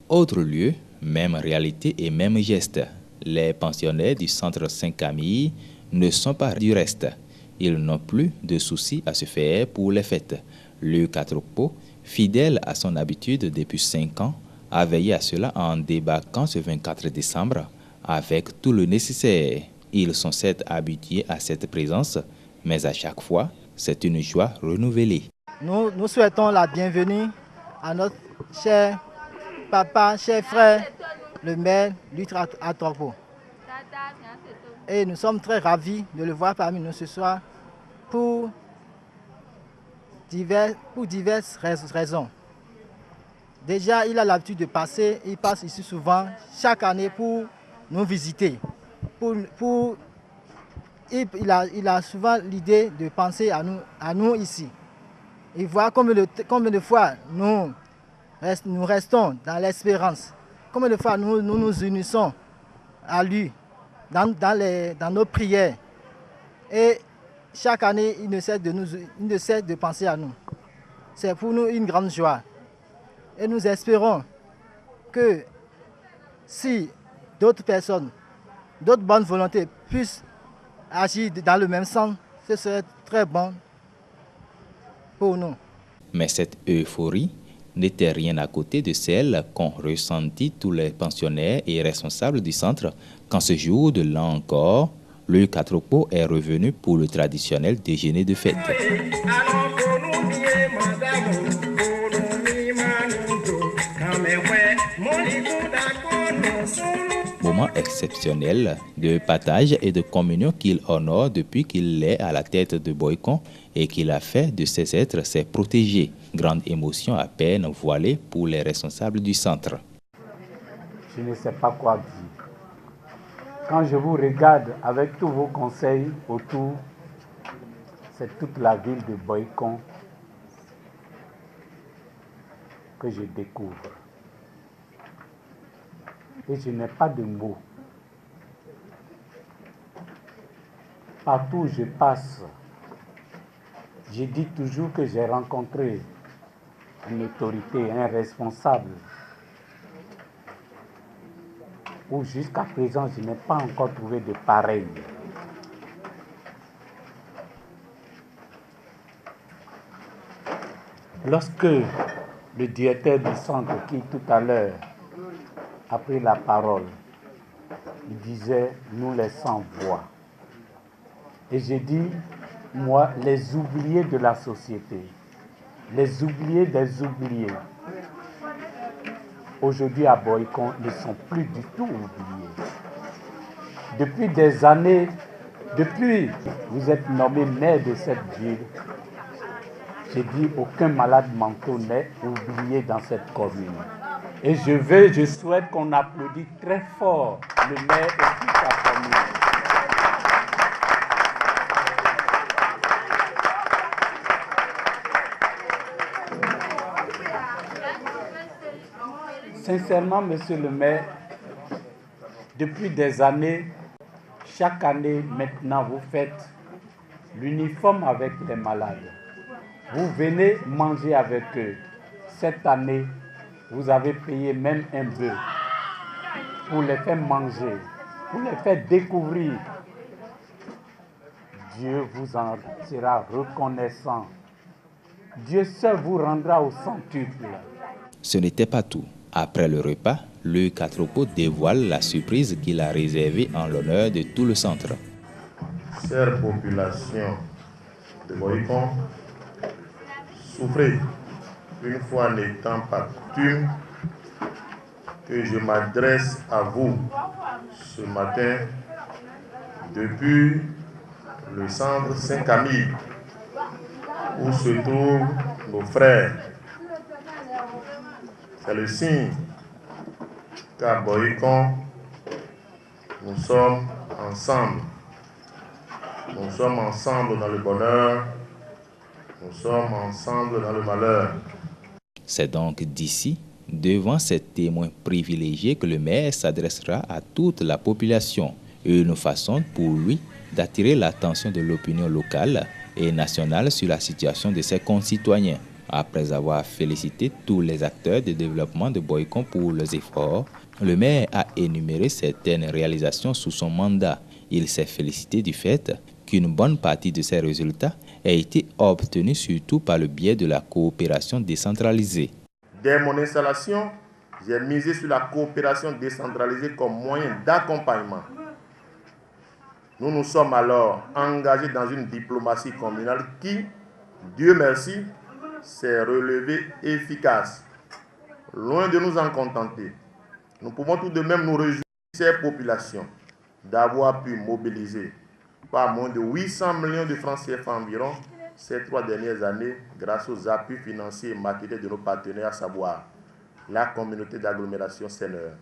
Autre lieu, même réalité et même geste. Les pensionnaires du centre Saint-Camille ne sont pas du reste. Ils n'ont plus de soucis à se faire pour les fêtes. Le Catropo, fidèle à son habitude depuis 5 ans, a veillé à cela en débarquant ce 24 décembre avec tout le nécessaire. Ils sont certes habitués à cette présence, mais à chaque fois, c'est une joie renouvelée. Nous souhaitons la bienvenue à notre cher papa, cher frère, le maire Lutre Atropo. Et nous sommes très ravis de le voir parmi nous ce soir pour diverses raisons. Déjà, il a l'habitude de passer, il passe ici souvent, chaque année pour nous visiter. Il a souvent l'idée de penser à nous ici. Il voit combien de fois nous restons dans l'espérance, combien de fois nous nous unissons à lui dans nos prières. Et chaque année, il ne cesse de penser à nous. C'est pour nous une grande joie. Et nous espérons que si d'autres personnes, d'autres bonnes volontés puissent agir dans le même sens, ce serait très bon pour nous. Mais cette euphorie n'était rien à côté de celle qu'ont ressenti tous les pensionnaires et responsables du centre quand ce jour de l'an encore, le Catropo est revenu pour le traditionnel déjeuner de fête. Moment exceptionnel de partage et de communion qu'il honore depuis qu'il est à la tête de Boycon et qu'il a fait de ses êtres ses protégés. Grande émotion à peine voilée pour les responsables du centre. Je ne sais pas quoi dire. Quand je vous regarde avec tous vos conseils autour, c'est toute la ville de Boycon que je découvre. Et je n'ai pas de mots. Partout où je passe, je dis toujours que j'ai rencontré une autorité, un responsable, où jusqu'à présent je n'ai pas encore trouvé de pareil. Lorsque le directeur du centre, qui tout à l'heure a pris la parole, il disait « nous les sans-voix ». Et j'ai dit, moi, les oubliés de la société, les oubliés des oubliés, aujourd'hui à Boycon, ne sont plus du tout oubliés. Depuis des années, depuis vous êtes nommé maire de cette ville, j'ai dit aucun malade mental n'est oublié dans cette commune. Et je souhaite qu'on applaudisse très fort le maire et toute sa commune. Sincèrement, monsieur le maire, depuis des années, chaque année maintenant, vous faites l'uniforme avec les malades. Vous venez manger avec eux. Cette année, vous avez payé même un bœuf pour les faire manger, pour les faire découvrir. Dieu vous en sera reconnaissant. Dieu seul vous rendra au centuple. Ce n'était pas tout. Après le repas, le Catropo dévoile la surprise qu'il a réservée en l'honneur de tout le centre. Chère population de Boycon, souffrez, une fois n'étant pas coutume, que je m'adresse à vous ce matin depuis le centre Saint-Camille, où se trouvent nos frères. C'est le signe qu'à Boycon, nous sommes ensemble. Nous sommes ensemble dans le bonheur, nous sommes ensemble dans le malheur. C'est donc d'ici, devant ces témoins privilégiés, que le maire s'adressera à toute la population, une façon pour lui d'attirer l'attention de l'opinion locale et nationale sur la situation de ses concitoyens. Après avoir félicité tous les acteurs de développement de Boycon pour leurs efforts, le maire a énuméré certaines réalisations sous son mandat. Il s'est félicité du fait qu'une bonne partie de ces résultats a été obtenue surtout par le biais de la coopération décentralisée. Dès mon installation, j'ai misé sur la coopération décentralisée comme moyen d'accompagnement. Nous nous sommes alors engagés dans une diplomatie communale qui, Dieu merci, s'est relevée efficace. Loin de nous en contenter, nous pouvons tout de même nous réjouir de ces populations d'avoir pu mobiliser pas moins de 800 millions de francs CFA environ ces 3 dernières années grâce aux appuis financiers et matériels de nos partenaires, à savoir la communauté d'agglomération Seigneur,